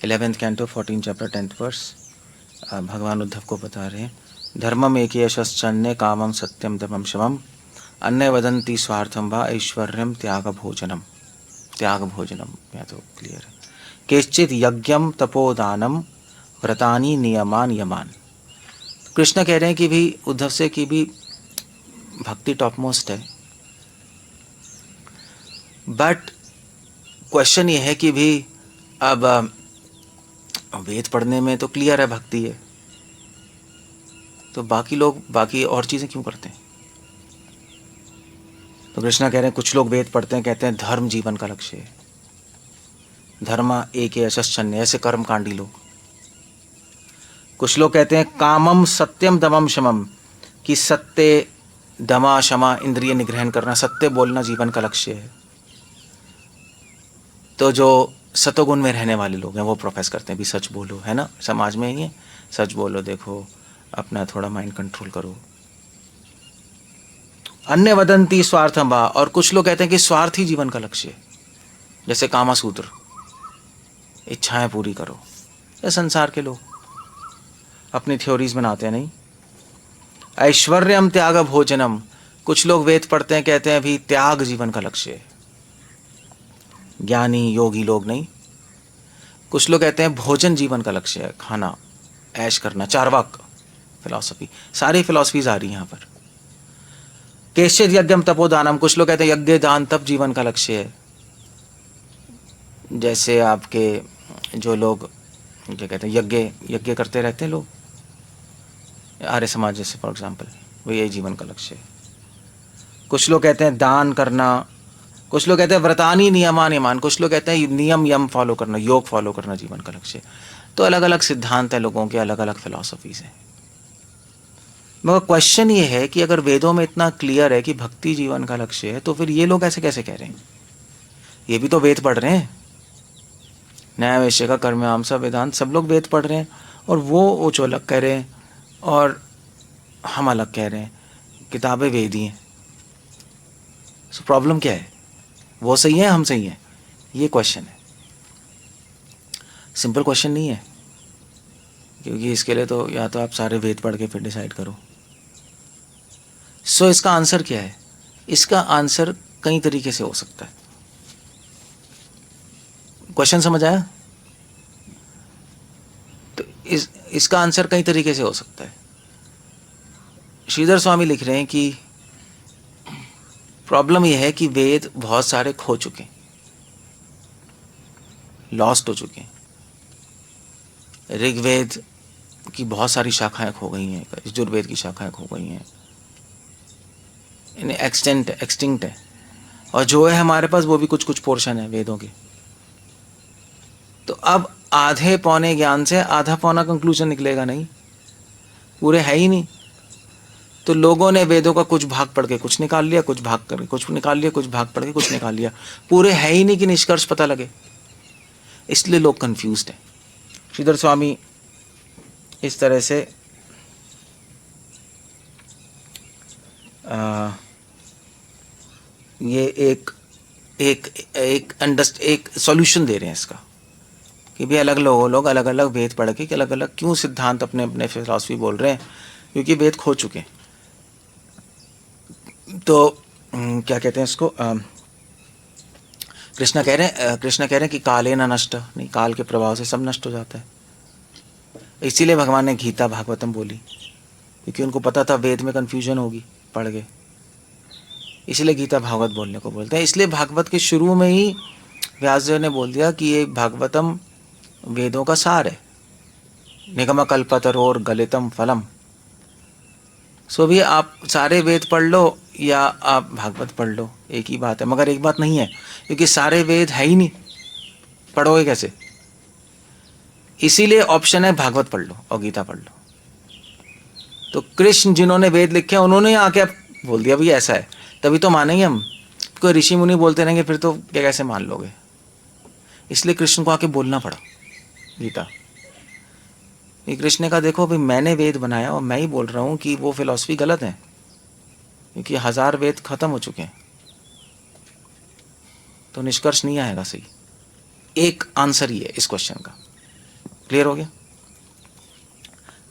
11th canto 14 chapter 10th verse. भगवान उद्धव को बता रहे हैं, धर्मम एकेयशश्चन्ने कामम सत्यम दमम शमम अन्य वदंती स्वार्थम वा ऐश्वर्यम त्याग भोजनम। त्याग भोजनम या तो क्लियर है। केश्चित यज्ञम तपोदानम व्रतानी नियमान यमान। कृष्ण कह रहे हैं कि भी उद्धव से कि भी भक्ति टॉप मोस्ट है, बट क्वेश्चन ये है कि भी अब वेद पढ़ने में तो क्लियर है भक्ति है, तो बाकी लोग बाकी और चीज़ें क्यों करते हैं? तो कृष्णा कह रहे हैं कुछ लोग वेद पढ़ते हैं, कहते हैं धर्म जीवन का लक्ष्य है, धर्म एक यशस्चन्य, ऐसे कर्मकांडी लोग। कुछ लोग कहते हैं कामम सत्यम दमम शमम, कि सत्य दमा क्षमा इंद्रिय निग्रहण करना, सत्य बोलना जीवन का लक्ष्य है। तो जो सतोगुण में रहने वाले लोग हैं वो प्रोफेस करते हैं भी सच बोलो, है ना, समाज में ही है, सच बोलो, देखो अपना थोड़ा माइंड कंट्रोल करो। अन्य वदंती स्वार्थम वा, और कुछ लोग कहते हैं कि स्वार्थ ही जीवन का लक्ष्य है, जैसे कामासूत्र, इच्छाएं पूरी करो। ये संसार के लोग अपनी थ्योरीज बनाते हैं। नहीं, ऐश्वर्यम त्याग भोजनम, कुछ लोग वेद पढ़ते हैं, कहते हैं भी त्याग जीवन का लक्ष्य है, ज्ञानी योगी लोग नहीं। कुछ लोग कहते हैं भोजन जीवन का लक्ष्य है, खाना ऐश करना, चार्वाक फिलॉसफी, सारी फिलॉसफीज आ रही हैं यहाँ पर। केश्चित यज्ञम तपोदानम, कुछ लोग कहते हैं यज्ञ दान तप जीवन का लक्ष्य है, जैसे आपके जो लोग क्या कहते हैं यज्ञ करते रहते हैं लोग, आर्य समाज जैसे फॉर एग्जाम्पल, वो यही जीवन का लक्ष्य है। कुछ लोग कहते हैं दान करना, कुछ लोग कहते हैं व्रतानी नियमान यमान, कुछ लोग कहते हैं नियम यम फॉलो करना, योग फॉलो करना जीवन का लक्ष्य है। तो अलग अलग सिद्धांत है लोगों के, अलग अलग फिलॉसफीज हैं। मगर क्वेश्चन ये है कि अगर वेदों में इतना क्लियर है कि भक्ति जीवन का लक्ष्य है, तो फिर ये लोग ऐसे कैसे कह रहे हैं? ये भी तो वेद पढ़ रहे हैं, न्याय वैश्य का कर्ममीमांसा वेदांत, सब लोग वेद पढ़ रहे हैं, और वो जो अलग कह रहे हैं और हम अलग कह रहे हैं, किताबें वेद ही हैं। सो प्रॉब्लम क्या है? वो सही है, हम सही हैं? ये क्वेश्चन है, सिंपल क्वेश्चन नहीं है, क्योंकि इसके लिए तो या तो आप सारे वेद पढ़ के फिर डिसाइड करो। सो इसका आंसर क्या है? इसका आंसर कई तरीके से हो सकता है। क्वेश्चन समझ आया? तो इसका आंसर कई तरीके से हो सकता है। श्रीधर स्वामी लिख रहे हैं कि प्रॉब्लम यह है कि वेद बहुत सारे खो चुके हैं, लॉस्ट हो चुके हैं। ऋग्वेद की बहुत सारी शाखाएं खो गई हैं, यजुर्वेद की शाखाएं खो गई हैं, इन्हें एक्सटिंक्ट है, और जो है हमारे पास वो भी कुछ कुछ पोर्शन है वेदों के। तो अब आधे पौने ज्ञान से आधा पौना कंक्लूजन निकलेगा नहीं, पूरे है ही नहीं। तो लोगों ने वेदों का कुछ भाग पढ़ के कुछ निकाल लिया, कुछ भाग करके कुछ निकाल लिया, कुछ भाग पढ़ के कुछ निकाल लिया, पूरे है ही नहीं कि निष्कर्ष पता लगे, इसलिए लोग कंफ्यूज्ड हैं। श्रीधर स्वामी इस तरह से ये एक सॉल्यूशन दे रहे हैं इसका, कि भी अलग लोग अलग अलग वेद पढ़ के अलग अलग क्यों सिद्धांत अपने अपने फिलॉसफी बोल रहे हैं, क्योंकि वेद खो चुके हैं। तो क्या कहते हैं इसको, कृष्ण कह रहे हैं कि काले न नष्ट, नहीं, काल के प्रभाव से सब नष्ट हो जाता है। इसीलिए भगवान ने गीता भागवतम बोली, क्योंकि उनको पता था वेद में कन्फ्यूजन होगी पढ़ के, इसलिए गीता भागवत बोलने को बोलते हैं। इसलिए भागवत के शुरू में ही व्यास जी ने बोल दिया कि ये भागवतम वेदों का सार है, निगम कल्पतरोर गलितम फलम। सो भी आप सारे वेद पढ़ लो या आप भागवत पढ़ लो, एक ही बात है। मगर एक बात नहीं है, क्योंकि सारे वेद है ही नहीं, पढ़ोगे कैसे? इसीलिए ऑप्शन है भागवत पढ़ लो और गीता पढ़ लो। तो कृष्ण जिन्होंने वेद लिखे उन्होंने आके बोल दिया भी ऐसा है, तभी तो मानेंगे हम। कोई ऋषि मुनि बोलते रहेंगे फिर तो क्या कैसे मान लोगे? इसलिए कृष्ण को आके बोलना पड़ा गीता। ये कृष्ण का देखो भाई, मैंने वेद बनाया और मैं ही बोल रहा हूँ कि वो फिलॉसफी गलत है, क्योंकि 1000 वेद खत्म हो चुके हैं, तो निष्कर्ष नहीं आएगा सही। एक आंसर ही है इस क्वेश्चन का, क्लियर हो गया?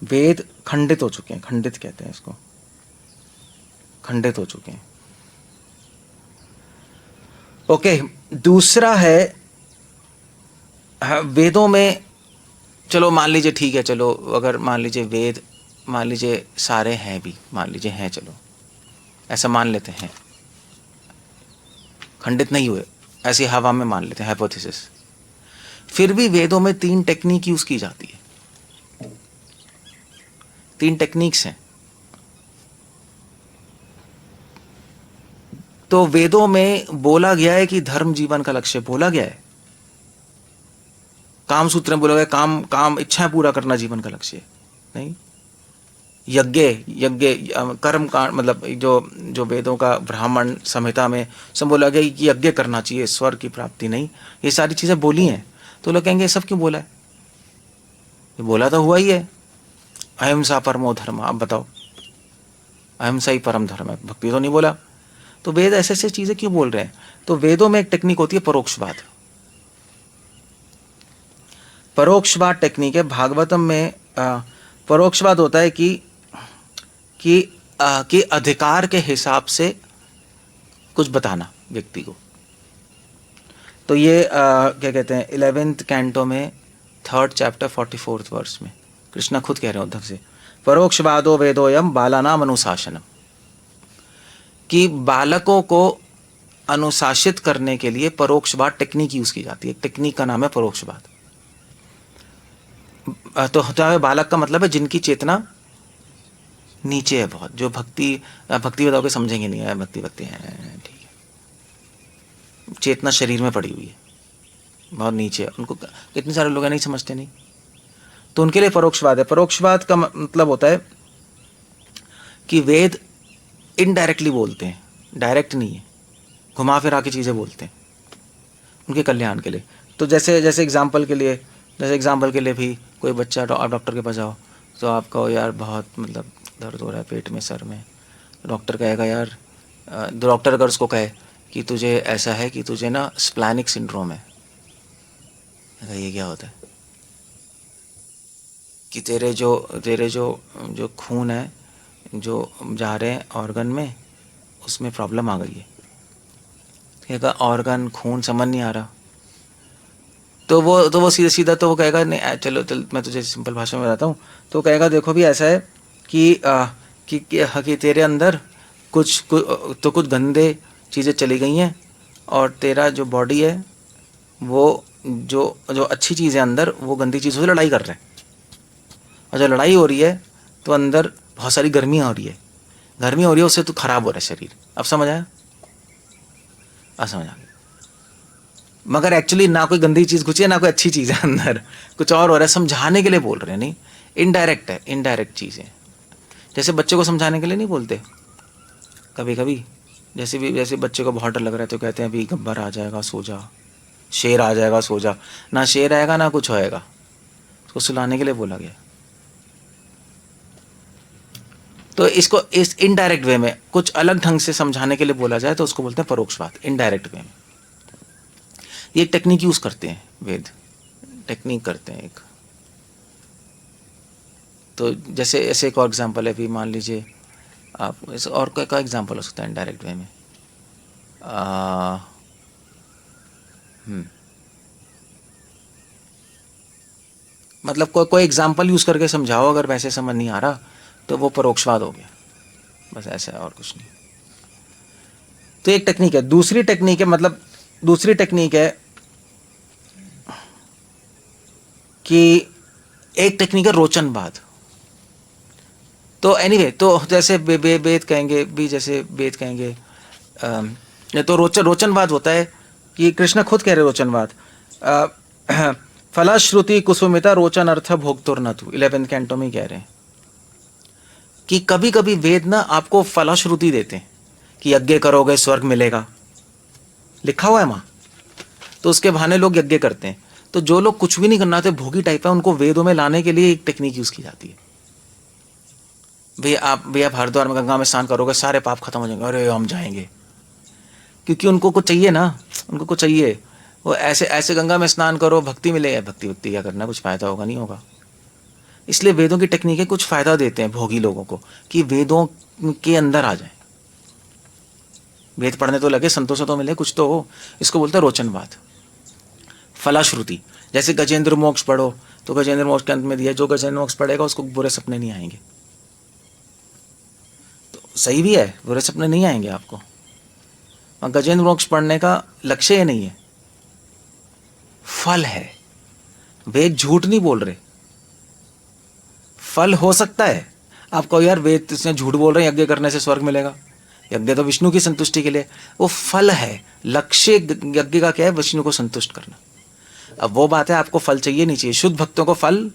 वेद खंडित हो चुके हैं, खंडित कहते हैं इसको, खंडित हो चुके हैं। ओके, दूसरा है वेदों में, चलो मान लीजिए ठीक है, चलो अगर मान लीजिए वेद, मान लीजिए सारे हैं भी, मान लीजिए हैं, चलो ऐसा मान लेते हैं, खंडित नहीं हुए, ऐसी हवा में मान लेते हैं, हाइपोथेसिस। फिर भी वेदों में 3 टेक्निक यूज की जाती है, 3 टेक्निक्स हैं। तो वेदों में बोला गया है कि धर्म जीवन का लक्ष्य बोला गया है, काम सूत्र में बोला गया काम काम इच्छाएं पूरा करना जीवन का लक्ष्य है, नहीं। यज्ञ यज्ञ कर्म कांड, मतलब जो वेदों का ब्राह्मण संहिता में सब बोला गया कि यज्ञ करना चाहिए, स्वर्ग की प्राप्ति नहीं, ये सारी चीजें बोली हैं। तो लोग कहेंगे ये सब क्यों बोला है? ये बोला तो हुआ ही है, अहिंसा परमो धर्म। आप बताओ, अहिंसा ही परम धर्म है, भक्ति तो नहीं बोला। तो वेद ऐसे ऐसे चीजें क्यों बोल रहे हैं? तो वेदों में एक टेक्निक होती है परोक्षवाद। परोक्षवाद टेक्निक है। भागवतम में परोक्षवाद होता है कि अधिकार के हिसाब से कुछ बताना व्यक्ति को। तो ये क्या कहते हैं, 11th कैंटो में 3rd चैप्टर 44th वर्स में कृष्णा खुद कह रहे हैं उद्धव से, परोक्षवादो वेदोयम बालानाम अनुशासनम, कि बालकों को अनुशासित करने के लिए परोक्षवाद टेक्निक यूज की जाती है। एक टेक्निक का नाम है परोक्षवाद। तो होता है बालक का मतलब है जिनकी चेतना नीचे है बहुत, जो भक्ति बताओगे समझेंगे नहीं है, भक्ति है ठीक है, चेतना शरीर में पड़ी हुई है, बहुत नीचे है, उनको कितने सारे लोग नहीं समझते नहीं, तो उनके लिए परोक्षवाद है। परोक्षवाद का मतलब होता है कि वेद इनडायरेक्टली बोलते हैं, डायरेक्ट नहीं है, घुमा फिरा के चीज़ें बोलते हैं उनके कल्याण के लिए। तो जैसे एग्जाम्पल के लिए भी कोई बच्चा आप डॉक्टर के पास जाओ, तो आप कहो यार बहुत मतलब दर्द हो रहा है पेट में, सर में, डॉक्टर कहेगा यार, डॉक्टर अगर उसको कहे कि तुझे ऐसा है कि तुझे ना स्प्लैनिक सिंड्रोम है, ये क्या होता है? कि तेरे जो खून है जो जा रहे हैं ऑर्गन में, उसमें प्रॉब्लम आ गई है। कहेगा ऑर्गन खून समझ नहीं आ रहा, तो वो सीधा तो वो कहेगा नहीं, चलो मैं तुझे सिंपल भाषा में बताता हूँ। तो कहेगा देखो भी ऐसा है कि तेरे अंदर कुछ गंदे चीज़ें चली गई हैं, और तेरा जो बॉडी है वो जो अच्छी चीज़ें अंदर, वो गंदी चीज़ों से लड़ाई कर रहे हैं, और जब लड़ाई हो रही है तो अंदर बहुत सारी गर्मियाँ हो रही है, उससे तो खराब हो रहा है शरीर। अब समझ आया? समझ आ गया। मगर एक्चुअली ना कोई गंदी चीज़ घुसी है, ना कोई अच्छी चीज़ है, अंदर कुछ और हो रहा है, समझाने के लिए बोल रहे हैं, नहीं इनडायरेक्ट है, इनडायरेक्ट चीज़ें। जैसे बच्चे को समझाने के लिए नहीं बोलते कभी कभी, जैसे बच्चे को बहुत डर लग रहा है तो कहते हैं अभी गब्बर आ जाएगा सो जा, शेर आ जाएगा सो जा, ना शेर आएगा ना कुछ होएगा, उसको सुलाने के लिए बोला गया। तो इसको इस इनडायरेक्ट वे में कुछ अलग ढंग से समझाने के लिए बोला जाए तो उसको बोलते हैं परोक्षवाद, इनडायरेक्ट वे में। ये टेक्निक यूज करते हैं वेद, टेक्निक करते हैं एक। तो जैसे ऐसे एक और एग्जांपल है, भी मान लीजिए आप, इस और का एग्जांपल हो सकता है इनडायरेक्ट वे में। मतलब कोई एग्जांपल यूज करके समझाओ, अगर वैसे समझ नहीं आ रहा तो वो परोक्षवाद हो गया, बस ऐसा है और कुछ नहीं। तो एक टेक्निक है। दूसरी टेक्निक है कि एक टेक्निक है रोचनवाद। तो एनीवे, तो जैसे वेद कहेंगे भी, जैसे वेद कहेंगे तो रोचनवाद होता है कि कृष्ण खुद कह रहे रोचनवाद, फलश्रुति कुसुमिता रोचन अर्थ भोक्तुर न तू, 11th कैंटो में कह रहे हैं कि कभी कभी वेद ना आपको फलश्रुति देते हैं कि यज्ञ करोगे स्वर्ग मिलेगा, लिखा हुआ है वहां, तो उसके बहाने लोग यज्ञ करते हैं। तो जो लोग कुछ भी नहीं करना चाहते, भोगी टाइप है, उनको वेदों में लाने के लिए एक टेक्निक यूज की जाती है। भैया हरिद्वार में गंगा में स्नान करोगे सारे पाप खत्म हो जाएंगे, अरे हम जाएंगे, क्योंकि उनको कुछ चाहिए ना, उनको कुछ चाहिए, वो ऐसे ऐसे गंगा में स्नान करो भक्ति मिलेगा, भक्ति भक्ति क्या करना, कुछ फायदा होगा नहीं होगा। इसलिए वेदों की टेक्निकें कुछ फायदा देते हैं भोगी लोगों को कि वेदों के अंदर आ जाए, वेद पढ़ने तो लगे, संतोष तो मिले, कुछ तो हो। इसको बोलते हैं रोचनवाद। फलाश्रुति, जैसे गजेंद्र मोक्ष पढ़ो तो गजेंद्र मोक्ष के अंत में दिया जो गजेंद्र मोक्ष पढ़ेगा उसको बुरे सपने नहीं आएंगे। तो सही भी है, बुरे सपने नहीं आएंगे आपको। गजेंद्र मोक्ष पढ़ने का लक्ष्य ये नहीं है, फल है। वेद झूठ नहीं बोल रहे, फल हो सकता है। आप कहो यार वेद इसने झूठ बोल रहे हैं, यज्ञ करने से स्वर्ग मिलेगा। यज्ञ तो विष्णु की संतुष्टि के लिए, वो फल है। लक्ष्य यज्ञ का क्या है? विष्णु को संतुष्ट करना। अब वो बात है, आपको फल चाहिए नहीं चाहिए। शुद्ध भक्तों को फल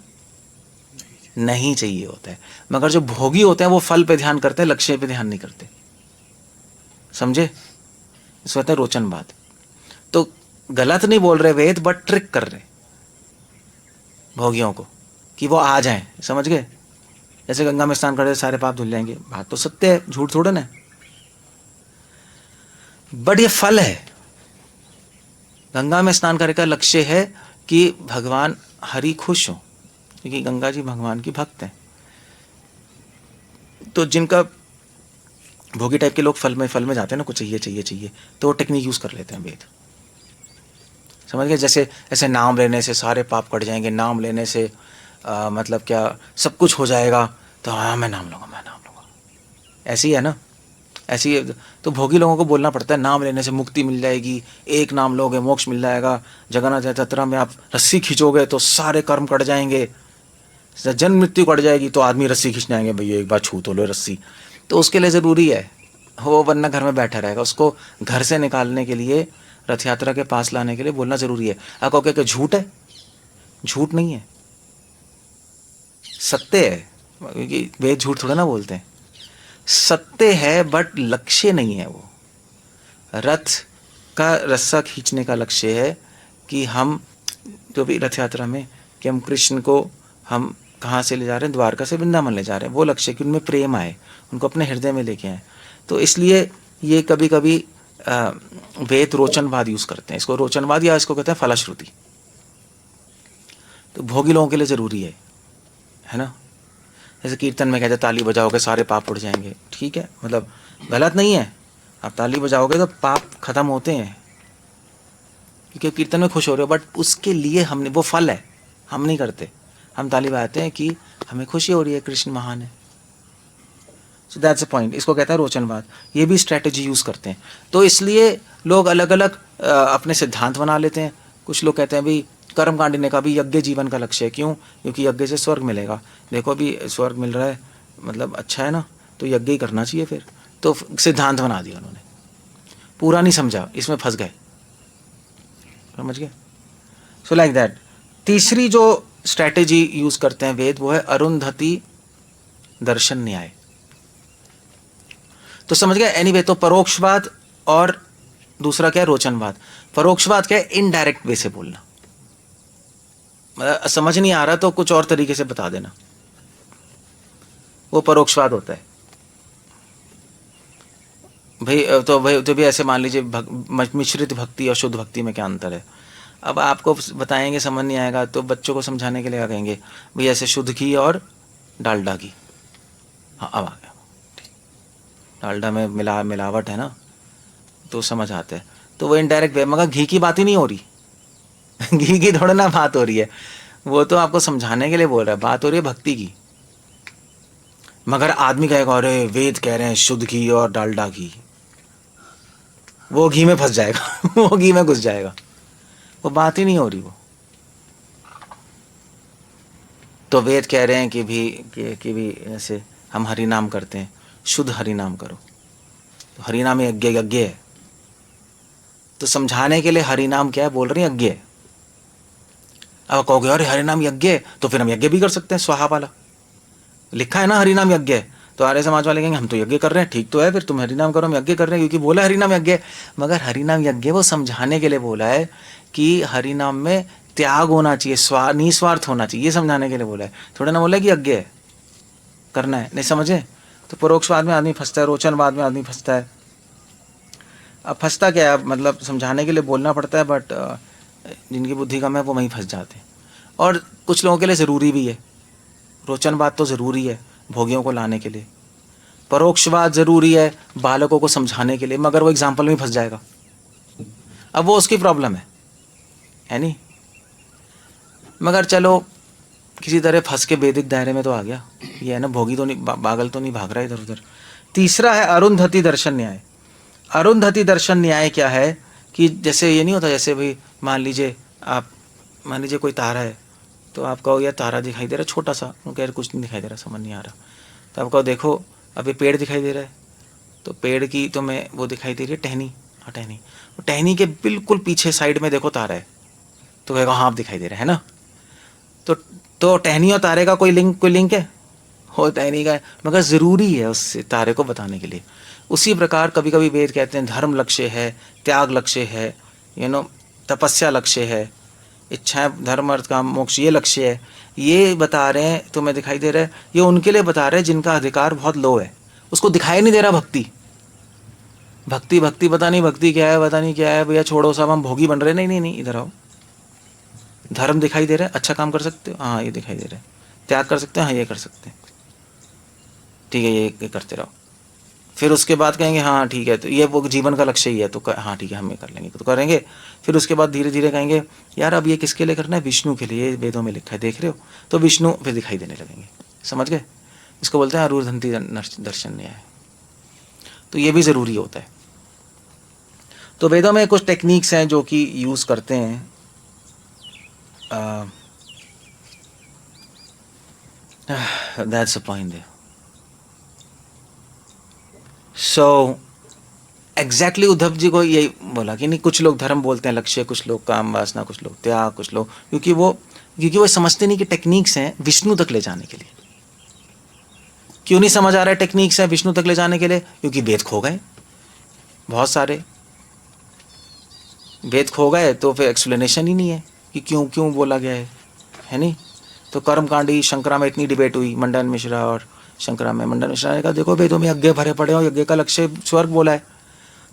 नहीं चाहिए होता है, मगर जो भोगी होते हैं वो फल पे ध्यान करते हैं, लक्ष्य पे ध्यान नहीं करते। समझे? इसको कहते हैं रोचनवाद। तो गलत नहीं बोल रहे वेद, बट ट्रिक कर रहे भोगियों को कि वो आ जाएं। समझ गए? जैसे गंगा में स्नान करते सारे पाप धुल जाएंगे, बात तो सत्य है, झूठ थोड़ा ना। बट ये फल है। गंगा में स्नान करने का लक्ष्य है कि भगवान हरि खुश हो, क्योंकि गंगा जी भगवान की भक्त हैं। तो जिनका भोगी टाइप के लोग फल में जाते हैं ना, कुछ चाहिए चाहिए चाहिए, तो वो टेक्निक यूज कर लेते हैं वेद। समझ गए? जैसे ऐसे नाम लेने से सारे पाप कट जाएंगे, नाम लेने से मतलब क्या सब कुछ हो जाएगा, तो हाँ मैं नाम लूंगा, मैं नाम लूंगा। ऐसी है ना, ऐसी है। तो भोगी लोगों को बोलना पड़ता है नाम लेने से मुक्ति मिल जाएगी, एक नाम लोगे मोक्ष मिल जाएगा। जगन्नाथ यात्रा में आप रस्सी खींचोगे तो सारे कर्म कट जाएंगे, जन्म मृत्यु कट जाएगी। तो आदमी रस्सी खींचने आएंगे, भैया एक बार छू तो लो रस्सी। तो उसके लिए ज़रूरी है वो, वरना घर में बैठा रहेगा। उसको घर से निकालने के लिए, रथ यात्रा के पास लाने के लिए बोलना ज़रूरी है। आप कहोगे कि झूठ है? झूठ नहीं है, सत्य है। क्योंकि वेद झूठ थोड़ा ना बोलते हैं, सत्य है, बट लक्ष्य नहीं है। वो रथ का रस्सा खींचने का लक्ष्य है कि हम जो भी रथ यात्रा में, कि हम कृष्ण को हम कहाँ से ले जा रहे हैं? द्वारका से वृंदावन ले जा रहे हैं। वो लक्ष्य कि उनमें प्रेम आए, उनको अपने हृदय में लेके आए। तो इसलिए ये कभी कभी वेद रोचनवाद यूज करते हैं। इसको रोचनवाद या इसको कहते हैं फलाश्रुति। तो भोगी लोगों के लिए ज़रूरी है ना। जैसे कीर्तन में कहते हैं ताली बजाओगे सारे पाप उड़ जाएंगे, ठीक है, मतलब गलत नहीं है। आप ताली बजाओगे तो पाप खत्म होते हैं, क्योंकि कीर्तन में खुश हो रहे हो। बट उसके लिए हमने, वो फल है, हम नहीं करते। हम ताली बजाते हैं कि हमें खुशी हो रही है, कृष्ण महान है। So that's a point. इसको कहता है रोचनवाद। ये भी स्ट्रैटेजी यूज़ करते हैं। तो इसलिए लोग अलग अलग अपने सिद्धांत बना लेते हैं। कुछ लोग कहते हैं भाई कर्म कांडने का भी यज्ञ जीवन का लक्ष्य है। क्यों? क्योंकि यज्ञ से स्वर्ग मिलेगा। देखो अभी स्वर्ग मिल रहा है, मतलब अच्छा है ना, तो यज्ञ ही करना चाहिए फिर। तो सिद्धांत बना दिया उन्होंने, पूरा नहीं समझा, इसमें फंस गए। समझ गए? So like that. तीसरी जो स्ट्रैटेजी यूज करते हैं वेद, वो है अरुंधति दर्शन न्याय। तो समझ गए? एनीवे, तो परोक्षवाद और दूसरा क्या है? रोचनवाद। परोक्षवाद क्या है? इनडायरेक्ट वे से बोलना। समझ नहीं आ रहा तो कुछ और तरीके से बता देना, वो परोक्षवाद होता है। भाई तो भी ऐसे मान लीजिए मिश्रित भक्ति और शुद्ध भक्ति में क्या अंतर है। अब आपको बताएंगे, समझ नहीं आएगा, तो बच्चों को समझाने के लिए क्या कहेंगे? भाई ऐसे शुद्ध घी और डालडा घी। हाँ अब आ गया, डालडा में मिलावट है ना, तो समझ आते हैं। तो वो इनडायरेक्ट वे, मगर घी की बात ही नहीं हो रही घी की थोड़ा ना बात हो रही है, वो तो आपको समझाने के लिए बोल रहा है, बात हो रही है भक्ति की। मगर आदमी कहेगा अरे वेद कह रहे हैं शुद्ध घी और डालडा घी, वो घी में फंस जाएगा वो घी में घुस जाएगा, वो बात ही नहीं हो रही वो। तो वेद कह रहे हैं कि भी ऐसे हम हरि नाम करते हैं, शुद्ध हरि नाम करो। तो हरि नाम यज्ञ है। तो समझाने के लिए हरि नाम क्या है बोल रहे हैं? यज्ञ है। अब कहोगे अरे हरि नाम यज्ञ है, तो फिर हम यज्ञ भी कर सकते हैं। स्वाहा वाला लिखा है ना हरि नाम यज्ञ है, तो आर्य समाज वाले कहेंगे हम तो यज्ञ कर रहे हैं, ठीक तो है, फिर तुम हरि नाम करो, हम यज्ञ कर रहे हैं, क्योंकि बोला हरि नाम यज्ञ है। मगर हरि नाम यज्ञ वो समझाने के लिए बोला है कि हरि नाम में त्याग होना चाहिए, निस्वार्थ होना चाहिए, ये समझाने के लिए बोला है। थोड़ा ना बोला कि यज्ञ है करना है, नहीं समझे? तो परोक्षवाद में आदमी फंसता है, रोचनवाद में आदमी फंसता है। अब फंसता क्या है? मतलब समझाने के लिए बोलना पड़ता है, बट जिनकी बुद्धि कम है वो वहीं फंस जाते हैं। और कुछ लोगों के लिए ज़रूरी भी है, रोचनवाद तो ज़रूरी है भोगियों को लाने के लिए, परोक्षवाद ज़रूरी है बालकों को समझाने के लिए, मगर वो एग्जाम्पल में फंस जाएगा। अब वो उसकी प्रॉब्लम है नहीं, मगर चलो किसी तरह फंस के वैदिक दायरे में तो आ गया। ये है ना, भोगी तो नहीं, पागल तो नहीं भाग रहा इधर उधर। तीसरा है अरुंधति दर्शन न्याय। अरुंधति दर्शन न्याय क्या है कि जैसे ये नहीं होता, जैसे भाई मान लीजिए कोई तारा है, तो आप कहो यार तारा दिखाई दे रहा है छोटा सा, वो कह रहे कुछ नहीं दिखाई दे रहा, समझ नहीं आ रहा। तो आप कहो देखो अभी पेड़ दिखाई दे रहा है, तो पेड़ की तो मैं वो दिखाई दे रही है टहनी, हाँ टहनी, वो टहनी के बिल्कुल पीछे साइड में देखो तारा है, तो कहेगा हाँ आप दिखाई दे रहा है ना। तो टहनी और तारे का कोई लिंक है? हो टहनी का है, मगर ज़रूरी है उससे तारे को बताने के लिए। उसी प्रकार कभी कभी वेद कहते हैं धर्म लक्ष्य है, त्याग लक्ष्य है, तपस्या लक्ष्य है, इच्छाएं धर्म अर्थ काम मोक्ष ये लक्ष्य है। ये बता रहे हैं, तुम्हें दिखाई दे रहा है, ये उनके लिए बता रहे हैं जिनका अधिकार बहुत लो है, उसको दिखाई नहीं दे रहा भक्ति पता नहीं भक्ति क्या है, पता नहीं क्या है, भैया छोड़ो सब हम भोगी बन रहे। नहीं, इधर आओ। धर्म दिखाई दे रहा है, अच्छा काम कर सकते हो, हाँ ये दिखाई दे रहा है। त्याग कर सकते हैं, हाँ ये कर सकते हैं, ठीक है ये करते रहो। फिर उसके बाद कहेंगे हाँ ठीक है, तो ये वो जीवन का लक्ष्य ही है, तो हाँ ठीक है हम ये कर लेंगे, तो करेंगे। फिर उसके बाद धीरे धीरे कहेंगे यार अब ये किसके लिए करना है, विष्णु के लिए, वेदों में लिखा है देख रहे हो, तो विष्णु फिर दिखाई देने लगेंगे। समझ गए? इसको बोलते हैं अरुंधति दर्शन न्याय। तो ये भी ज़रूरी होता है। तो वेदों में कुछ टेक्निक्स हैं जो कि यूज़ करते हैं। That's a point there. So exactly Uddhav ji को यही बोला कि नहीं, कुछ लोग धर्म बोलते हैं लक्ष्य, कुछ लोग काम वासना, कुछ लोग त्याग, कुछ लोग क्योंकि वो समझते नहीं कि टेक्निक्स हैं विष्णु तक ले जाने के लिए। क्यों नहीं समझ आ रहा है टेक्निक्स हैं विष्णु तक ले जाने के लिए? क्योंकि वेद खो गए, बहुत सारे वेद खो गए, तो फिर एक्सप्लेनेशन ही नहीं है कि क्यों बोला गया है नहीं। तो कर्मकांडी शंकरा में इतनी डिबेट हुई, मंडन मिश्रा और शंकरा में। मंडन मिश्रा ने कहा देखो वेदों में यज्ञ भरे पड़े हो, यज्ञ का लक्ष्य स्वर्ग बोला है।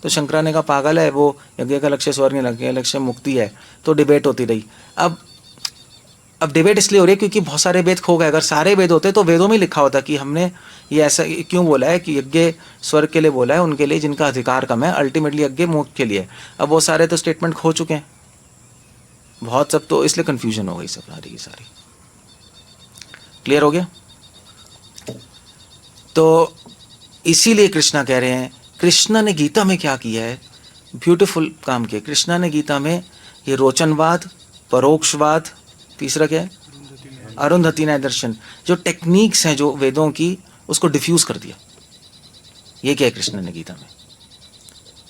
तो शंकरा ने कहा पागल है वो, यज्ञ का लक्ष्य स्वर्ग नहीं, यज्ञ का लक्ष्य मुक्ति है। तो डिबेट होती रही। अब डिबेट इसलिए हो रही है क्योंकि बहुत सारे वेद खो गए। अगर सारे वेद होते तो वेदों में लिखा होता कि हमने ये ऐसा क्यों बोला है कि यज्ञ स्वर्ग के लिए बोला है, उनके लिए जिनका अधिकार कम है, अल्टीमेटली यज्ञ मोक्ष के लिए। अब वो सारे तो स्टेटमेंट खो चुके हैं बहुत सब, तो इसलिए कन्फ्यूजन हो गई सब सारी। क्लियर हो गया? तो इसीलिए कृष्णा कह रहे हैं, कृष्णा ने गीता में क्या किया है, ब्यूटीफुल काम किया कृष्णा ने गीता में। ये रोचनवाद, परोक्षवाद, तीसरा क्या है, अरुंधति न्याय दर्शन, जो टेक्निक्स हैं जो वेदों की, उसको डिफ्यूज कर दिया। ये क्या है कृष्ण ने गीता में?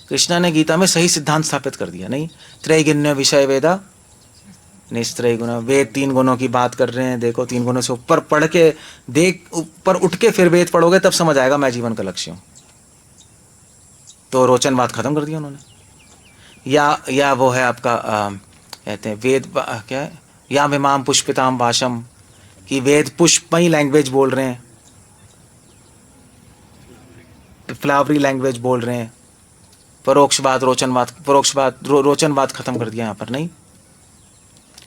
कृष्णा ने गीता में सही सिद्धांत स्थापित कर दिया। नहीं त्रैगुण्य विषय वेदा निस्त्रय गुण, वेद 3 गुणों की बात कर रहे हैं। देखो 3 गुणों से ऊपर पढ़ के देख, ऊपर उठ के फिर वेद पढ़ोगे तब समझ आएगा मैं जीवन का लक्ष्य हूं। तो रोचनवाद खत्म कर दिया उन्होंने। या वो है आपका कहते हैं वेद क्या है, या विमाम पुष्पिताम भाषम, कि वेद पुष्पमयी लैंग्वेज बोल रहे हैं, फ्लावरी लैंग्वेज बोल रहे हैं। परोक्षवाद रोचनवाद खत्म कर दिया यहाँ पर। नहीं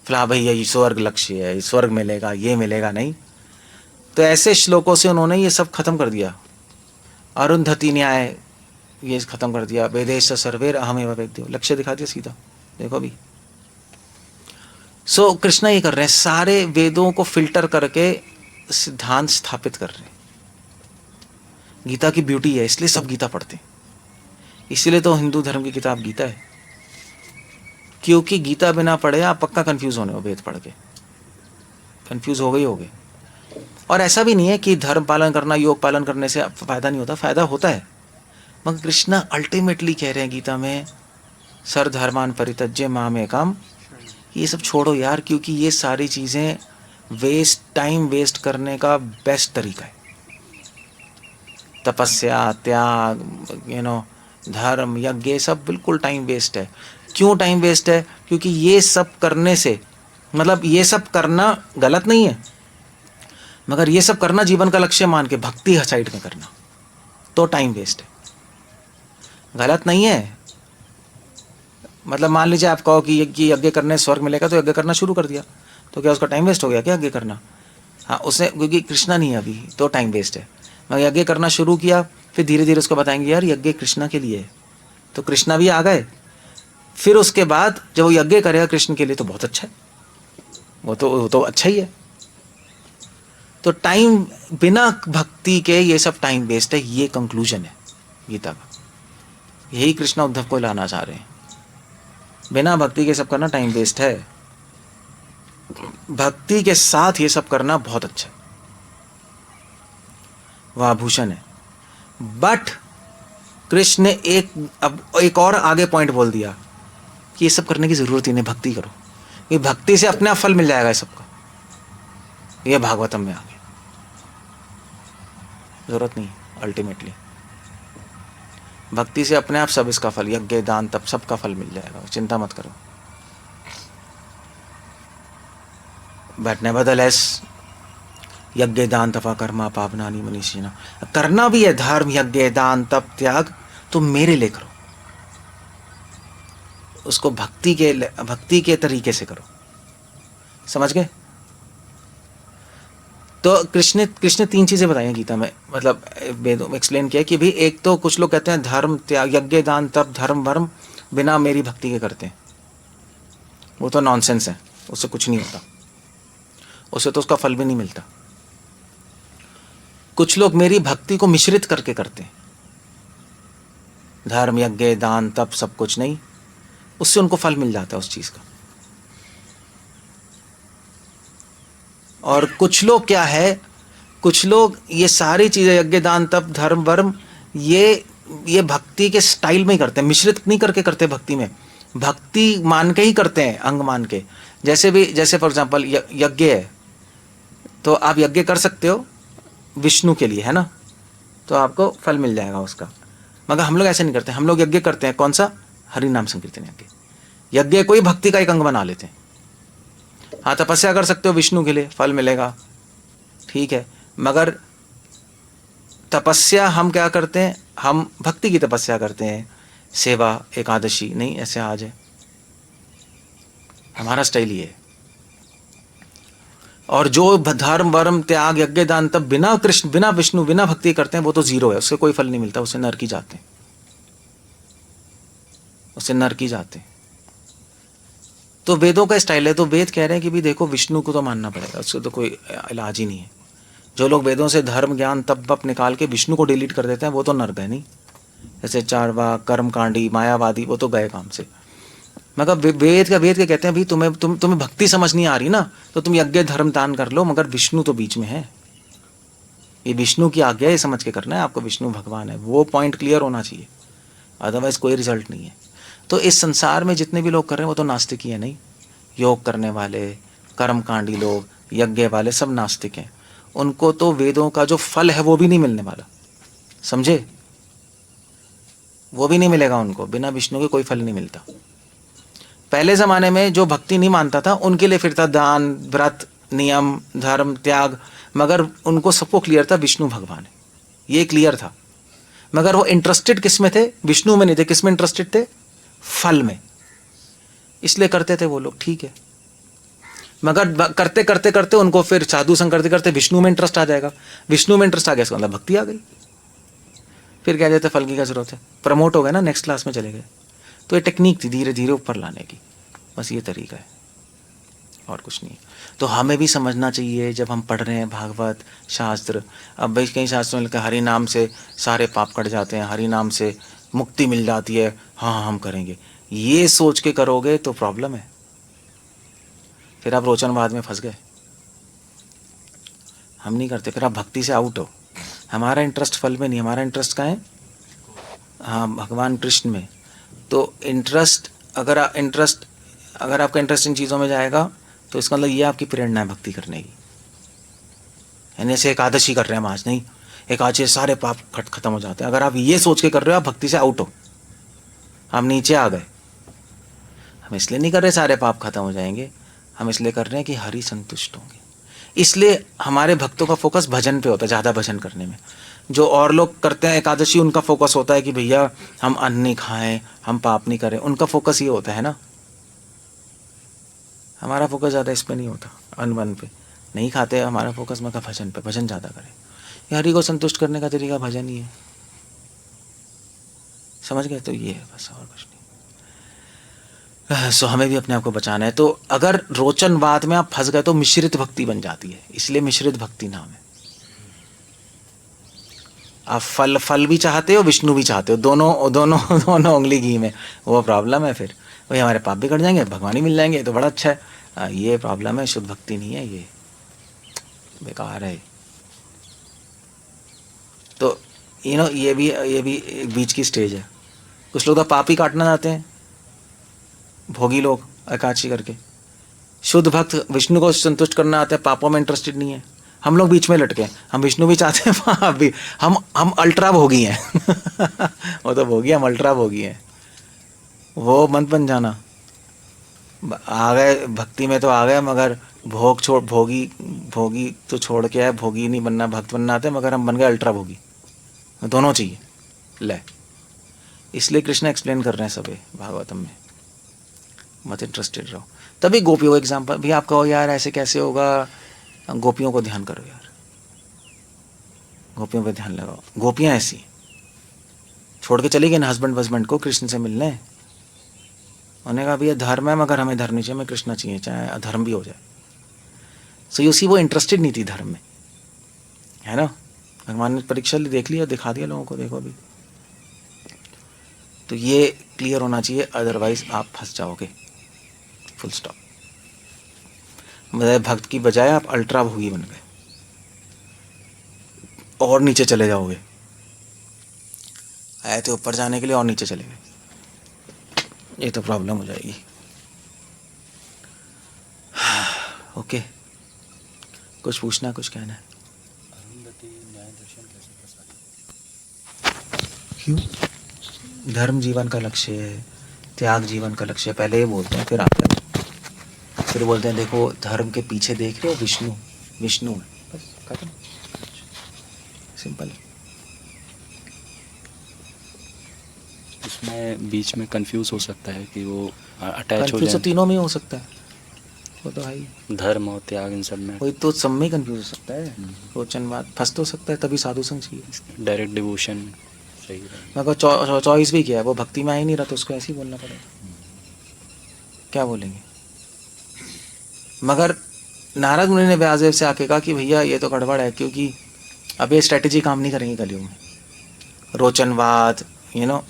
भैया ये स्वर्ग लक्ष्य है, स्वर्ग मिलेगा, ये मिलेगा, नहीं। तो ऐसे श्लोकों से उन्होंने ये सब खत्म कर दिया। अरुंधति न्याय ये खत्म कर दिया। वेदेश सर्वेर अहमेव वेद्यो, लक्ष्य दिखा दिया सीधा। देखो भी सो कृष्णा ये कर रहे हैं, सारे वेदों को फिल्टर करके सिद्धांत स्थापित कर रहे हैं। गीता की ब्यूटी है, इसलिए सब गीता पढ़ते हैं। इसीलिए तो हिंदू धर्म की किताब गीता है, क्योंकि गीता बिना पढ़े आप पक्का कंफ्यूज होने हो। वेद पढ़ के कंफ्यूज हो गए। और ऐसा भी नहीं है कि धर्म पालन करना, योग पालन करने से फायदा नहीं होता, फायदा होता है। मगर कृष्णा अल्टीमेटली कह रहे हैं गीता में, सर्वधर्मान परित्यज्य मामेकम, ये सब छोड़ो यार, क्योंकि ये सारी चीजें टाइम वेस्ट करने का बेस्ट तरीका है। तपस्या, त्याग, धर्म, यज्ञ, ये सब बिल्कुल टाइम वेस्ट है। क्यों टाइम वेस्ट है? क्योंकि ये सब करने से, मतलब ये सब करना गलत नहीं है, मगर ये सब करना जीवन का लक्ष्य मान के भक्ति साइड में करना तो टाइम वेस्ट है। गलत नहीं है, मतलब मान लीजिए आप कहो कि यज्ञ करने स्वर्ग मिलेगा, तो यज्ञ करना शुरू कर दिया, तो क्या उसका टाइम वेस्ट हो गया क्या यज्ञ करना? हाँ, उसने, क्योंकि कृष्णा नहीं है अभी, तो टाइम वेस्ट है। मगर यज्ञ करना शुरू किया, फिर धीरे धीरे उसको बताएंगे यार यज्ञ कृष्णा के लिए है, तो कृष्णा भी आ गए। फिर उसके बाद जब वो यज्ञ करेगा कृष्ण के लिए, तो बहुत अच्छा है, वो तो अच्छा ही है। तो टाइम, बिना भक्ति के ये सब टाइम वेस्ट है, ये कंक्लूजन है गीता का। यही कृष्ण उद्धव को लाना चाह रहे हैं, बिना भक्ति के सब करना टाइम वेस्ट है, भक्ति के साथ ये सब करना बहुत अच्छा है, वह आभूषण है। बट कृष्ण ने एक और आगे पॉइंट बोल दिया कि ये सब करने की जरूरत ही नहीं, भक्ति करो, ये भक्ति से अपने आप फल मिल जाएगा ये सबका। ये भागवतम में आ गया, जरूरत नहीं अल्टीमेटली, भक्ति से अपने आप सब इसका फल, यज्ञ दान तप सबका फल मिल जाएगा, चिंता मत करो। बट नेवरदलेस यज्ञ दान तपा कर्मा पावनानि मनीषिणा, करना भी है धर्म यज्ञ दान तप त्याग, तो मेरे लिए करो, उसको भक्ति के तरीके से करो, समझ गए? तो कृष्ण ने 3 चीजें बताई हैं गीता में, मतलब वेदों में एक्सप्लेन किया कि भी एक तो कुछ लोग कहते हैं धर्म त्याग, यज्ञ दान तप धर्म वर्म बिना मेरी भक्ति के करते हैं, वो तो नॉनसेंस है, उससे कुछ नहीं होता, उससे तो उसका फल भी नहीं मिलता। कुछ लोग मेरी भक्ति को मिश्रित करके करते हैं, धर्म यज्ञ दान तप सब कुछ नहीं, उससे उनको फल मिल जाता है उस चीज का। और कुछ लोग क्या है, कुछ लोग ये सारी चीजें यज्ञ दान तप धर्म वर्म ये भक्ति के स्टाइल में ही करते हैं, मिश्रित नहीं करके करते, भक्ति में भक्ति मान के ही करते हैं, अंग मान के। जैसे फॉर एग्जांपल यज्ञ है, तो आप यज्ञ कर सकते हो विष्णु के लिए, है ना, तो आपको फल मिल जाएगा उसका। मगर हम लोग ऐसे नहीं करते, हम लोग यज्ञ करते हैं कौन सा, हरि नाम संकीर्तन यज्ञ कोई भक्ति का एक अंग बना लेते हैं। हाँ, तपस्या कर सकते हो विष्णु के लिए, फल मिलेगा, ठीक है, मगर तपस्या हम क्या करते हैं, हम भक्ति की तपस्या करते हैं, सेवा एकादशी नहीं, ऐसे आज है हमारा स्टाइल ये है। और जो धर्म वर्म त्याग यज्ञ दान तब बिना कृष्ण बिना विष्णु बिना भक्ति करते हैं, वो तो जीरो है, उससे कोई फल नहीं मिलता, उससे नरक ही जाते हैं, उससे नरक ही जाते हैं। तो वेदों का स्टाइल है, तो वेद कह रहे हैं कि भी देखो विष्णु को तो मानना पड़ेगा, उससे तो कोई इलाज ही नहीं है। जो लोग वेदों से धर्म ज्ञान तप वप निकाल के विष्णु को डिलीट कर देते हैं, वो तो नरक है नहीं। जैसे चारवाक कर्मकांडी मायावादी, वो तो गए काम से। मगर वेद के कहते हैं भी तुम्हें भक्ति समझ नहीं आ रही ना, तो तुम यज्ञ धर्म दान कर लो, मगर विष्णु तो बीच में है, ये विष्णु की आज्ञा है, समझ के करना है आपको, विष्णु भगवान है, वो पॉइंट क्लियर होना चाहिए, अदरवाइज कोई रिजल्ट नहीं है। तो इस संसार में जितने भी लोग कर रहे हैं वो तो नास्तिक ही है नहीं, योग करने वाले कर्मकांडी लोग यज्ञ वाले सब नास्तिक हैं, उनको तो वेदों का जो फल है वो भी नहीं मिलने वाला, समझे, वो भी नहीं मिलेगा उनको, बिना विष्णु के कोई फल नहीं मिलता। पहले जमाने में जो भक्ति नहीं मानता था उनके लिए फिर था दान व्रत नियम धर्म त्याग, मगर उनको सबको क्लियर था विष्णु भगवान है, ये क्लियर था। मगर वो इंटरेस्टेड किस में थे, विष्णु में नहीं थे, किस में इंटरेस्टेड थे, फल में, इसलिए करते थे वो लोग, ठीक है। मगर करते करते करते उनको फिर साधु संग करते करते विष्णु में इंटरेस्ट आ जाएगा, विष्णु में इंटरेस्ट आ गया, इसका मतलब भक्ति आ गई, फिर कह देते फल की क्या जरूरत है, प्रमोट हो गए ना, नेक्स्ट क्लास में चले गए। तो ये टेक्निक थी धीरे धीरे ऊपर लाने की, बस ये तरीका है और कुछ नहीं। तो हमें भी समझना चाहिए जब हम पढ़ रहे हैं भागवत शास्त्र, अब भाई कई शास्त्रों में लिखा हरि नाम से सारे पाप कट जाते हैं, हरि नाम से मुक्ति मिल जाती है, हाँ हम करेंगे, ये सोच के करोगे तो प्रॉब्लम है, फिर आप रोचनवाद में फंस गए। हम नहीं करते, फिर आप भक्ति से आउट हो। हमारा इंटरेस्ट फल में नहीं, हमारा इंटरेस्ट कहाँ है, हाँ भगवान कृष्ण में। तो इंटरेस्ट अगर आपका इंटरेस्ट इन चीज़ों में जाएगा, तो इसका मतलब ये आपकी प्रेरणा है भक्ति करने की। यानी ऐसे एकादशी कर रहे हैं हम आज, नहीं एकादशी सारे पाप खत्म हो जाते हैं, अगर आप ये सोच के कर रहे हो आप भक्ति से आउट हो, हम नीचे आ गए। हम इसलिए नहीं कर रहे सारे पाप खत्म हो जाएंगे, हम इसलिए कर रहे हैं कि हरि संतुष्ट होंगे। इसलिए हमारे भक्तों का फोकस भजन पे होता है, ज़्यादा भजन करने में। जो और लोग करते हैं एकादशी, उनका फोकस होता है कि भैया हम अन्न नहीं खाएं, हम पाप नहीं करें, उनका फोकस ये होता है ना। हमारा फोकस ज़्यादा इस पे नहीं होता, अन्न वन पे नहीं खाते, हमारा फोकस मैं कहा भजन पे, भजन ज़्यादा करें। ये हरि को संतुष्ट करने का तरीका भजन ही है, समझ गए? तो ये है बस, और कुछ नहीं। सो हमें भी अपने आप को बचाना है। तो अगर रोचनवाद में आप फंस गए तो मिश्रित भक्ति बन जाती है, इसलिए मिश्रित भक्ति नाम है। आप फल भी चाहते हो, विष्णु भी चाहते हो, दोनों दोनों दोनों उंगली घी में, वो प्रॉब्लम है। फिर वही हमारे पाप भी कट जाएंगे, भगवान ही मिल जाएंगे, तो बड़ा अच्छा है। ये प्रॉब्लम है, शुद्ध भक्ति नहीं है, ये बेकार है। तो ये भी एक बीच की स्टेज है। कुछ लोग तो पाप ही काटना चाहते हैं, भोगी लोग एकादशी करके। शुद्ध भक्त विष्णु को संतुष्ट करना आते हैं, पापों में इंटरेस्टेड नहीं है। हम लोग बीच में लटके, हम विष्णु भी चाहते हैं, पाप भी। हम अल्ट्रा भोगी हैं वो तो भोगी, हम अल्ट्रा भोगी हैं। वो मत बन जाना। आ गए भक्ति में तो आ गए, मगर भोगी तो छोड़ के आए, भोगी नहीं बनना, भक्त बनना आते, मगर हम बन गए अल्ट्रा भोगी। दोनों चाहिए ले। इसलिए कृष्ण एक्सप्लेन कर रहे हैं सभी भागवतम में, मत इंटरेस्टेड रहो। तभी गोपियों को एग्जाम्पल भी आप कहो यार ऐसे कैसे होगा, गोपियों को ध्यान करो यार, गोपियों पे ध्यान लगाओ। गोपियां ऐसी छोड़ के चली गई ना हस्बैंड को कृष्ण से मिलने, उन्होंने कहा भैया धर्म है, मगर हमें धर्म नहीं चाहिए, हमें कृष्ण चाहिए, चाहे अधर्म भी हो जाए। सो यू सी, वो इंटरेस्टेड नहीं थी धर्म में, है ना। भगवान ने परीक्षा देख लिया, दिखा दिया लोगों को, देखो अभी। तो ये क्लियर होना चाहिए, अदरवाइज आप फंस जाओगे, फुल स्टॉप। मतलब भक्त की बजाय आप अल्ट्रा भोगी बन गए और नीचे चले जाओगे। आए थे ऊपर जाने के लिए और नीचे चले गए, ये तो प्रॉब्लम हो जाएगी। ओके, कुछ पूछना, कुछ कहना है? क्यों? धर्म जीवन का लक्ष्य है, त्याग जीवन का लक्ष्य है। पहले ये बोलते हैं, फिर आते हैं, फिर बोलते हैं देखो धर्म के पीछे देख रहे हो, विष्णु है, बस खत्म, सिंपल। उसमें बीच में कंफ्यूज हो सकता है कि वो अटैच हो जाए। जाए। तीनों में हो सकता है, वो तो है ही। धर्म और त्याग इन सब में वही तो, सब में कंफ्यूज हो सकता है। रोचनवाद फंस तो सकता है, तभी साधु संग चाहिए। डायरेक्ट डिवोशन सही है। मगर चॉइस भी क्या है, वो भक्ति में आ ही नहीं रहा, तो उसको ऐसे ही बोलना पड़ेगा। क्या बोलेंगे? मगर नारद मुनि ने व्यासदेव से आके कहा कि भैया ये तो गड़बड़ है, क्योंकि अब ये स्ट्रेटेजी काम नहीं करेंगी कलयुग में। रोचनवाद,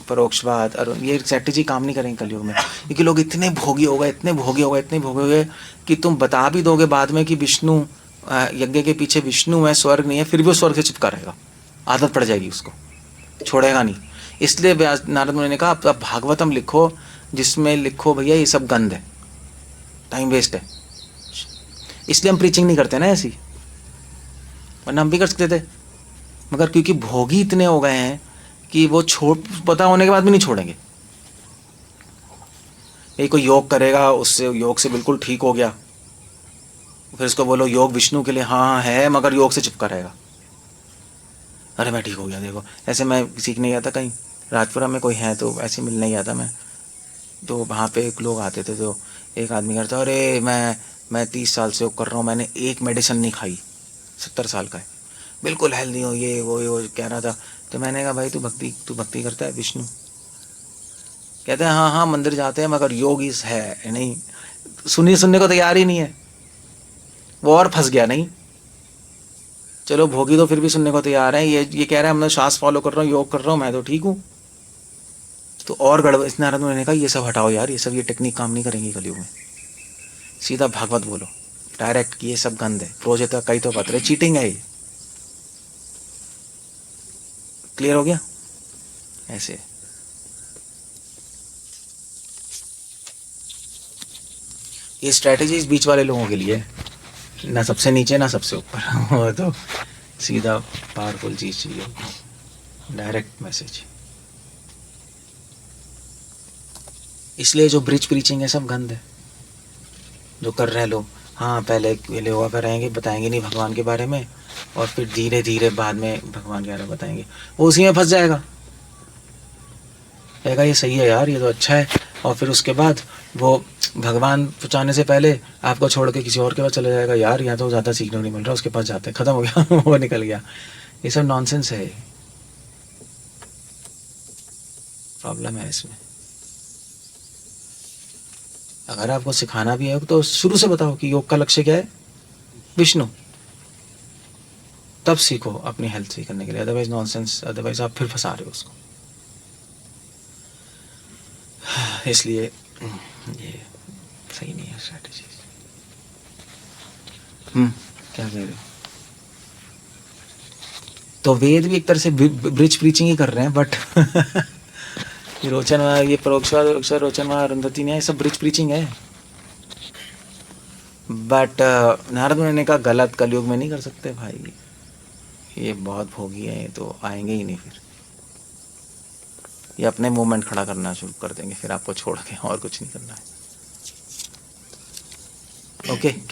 परोक्षवाद, और ये स्ट्रेटेजी काम नहीं करेंगे कलयुग में, क्योंकि लोग इतने भोगी हो गए, इतने भोगी हो गए, इतने भोगी हो गए कि तुम बता भी दोगे बाद में कि विष्णु, यज्ञ के पीछे विष्णु है, स्वर्ग नहीं है, फिर भी वो स्वर्ग से चिपका रहेगा, आदत पड़ जाएगी उसको, छोड़ेगा नहीं। इसलिए नारद मुनि ने कहा आप भागवतम लिखो, जिसमें लिखो भैया ये सब गंद है, टाइम वेस्ट है। इसलिए हम प्रीचिंग नहीं करते ना ऐसी, वरना हम भी कर सकते थे। मगर क्योंकि भोगी इतने हो गए हैं कि वो पता होने के बाद भी नहीं छोड़ेंगे। ये कोई योग करेगा, उससे योग से बिल्कुल ठीक हो गया, फिर उसको बोलो योग विष्णु के लिए, हाँ है, मगर योग से चिपका रहेगा। अरे मैं ठीक हो गया, देखो। ऐसे मैं सीखने गया था कहीं राजपुरा में, कोई है तो ऐसे मिलने गया था मैं, तो वहाँ पे एक लोग आते थे, तो एक आदमी कहता अरे मैं 30 साल से योग कर रहा हूँ, मैंने एक मेडिसिन नहीं खाई, 70 साल का है, बिल्कुल हेल्दी हो, ये वो कह रहा था। तो मैंने कहा भाई तू भक्ति करता है विष्णु? कहते हैं हाँ मंदिर जाते हैं, मगर योग इस है नहीं, सुनने को तैयार ही नहीं है। वो और फंस गया। नहीं, चलो भोगी तो फिर भी सुनने को तैयार है, ये कह रहा है मैं श्वास फॉलो कर रहा हूँ, योग कर रहा हूँ, मैं तो ठीक हूँ। तो और गड़बड़। इस नारद मुनि ने कहा ये सब हटाओ यार, ये टेक्निक काम नहीं करेंगी कलयुग में, सीधा भागवत बोलो डायरेक्ट कि ये सब गंद है, प्रोजेक्ट कई तो पत्र, चीटिंग है ये। क्लियर हो गया? ऐसे ये स्ट्रैटेजी इस बीच वाले लोगों के लिए, ना सबसे नीचे ना सबसे ऊपर वो तो सीधा पावरफुल चीज चाहिए, डायरेक्ट मैसेज। इसलिए जो ब्रिज प्रीचिंग है सब गंद है जो कर रहे हैं लोग। हाँ पहले पहले योगा कराएंगे, बताएंगे नहीं भगवान के बारे में, और फिर धीरे धीरे बाद में भगवान के बारे में बताएंगे, वो उसी में फंस जाएगा, कहेगा ये सही है यार, ये तो अच्छा है, और फिर उसके बाद वो भगवान पहुँचाने से पहले आपको छोड़ के किसी और के पास चले जाएगा, यार यहाँ तो ज़्यादा सीखने को नहीं मिल रहा, उसके पास जाते हैं, ख़त्म हो गया वो निकल गया। ये सब नॉनसेंस है, प्रॉब्लम है इसमें। अगर आपको सिखाना भी है तो शुरू से बताओ कि योग का लक्ष्य क्या है, विष्णु, तब सीखो अपनी हेल्थ सही करने के लिए, अदरवाइज नॉनसेंस, अदरवाइज आप फिर फंसा रहे हो उसको। इसलिए ये सही नहीं है स्ट्रैटेजी। क्या कह रहे हो? तो वेद भी एक तरह से ब्रिज प्रीचिंग ही कर रहे हैं, बट ये रोचनवा, ये परोक्षवाद, रोचनवा, अरुंधति न्याय, सब ब्रिज प्रीचिंग है, बट नारद मुनि ने कहा गलत, कलयुग में नहीं कर सकते भाई, ये बहुत भोगी है, तो आएंगे ही नहीं, फिर ये अपने मूवमेंट खड़ा करना शुरू कर देंगे, फिर आपको छोड़ के, और कुछ नहीं करना है। ओके क्या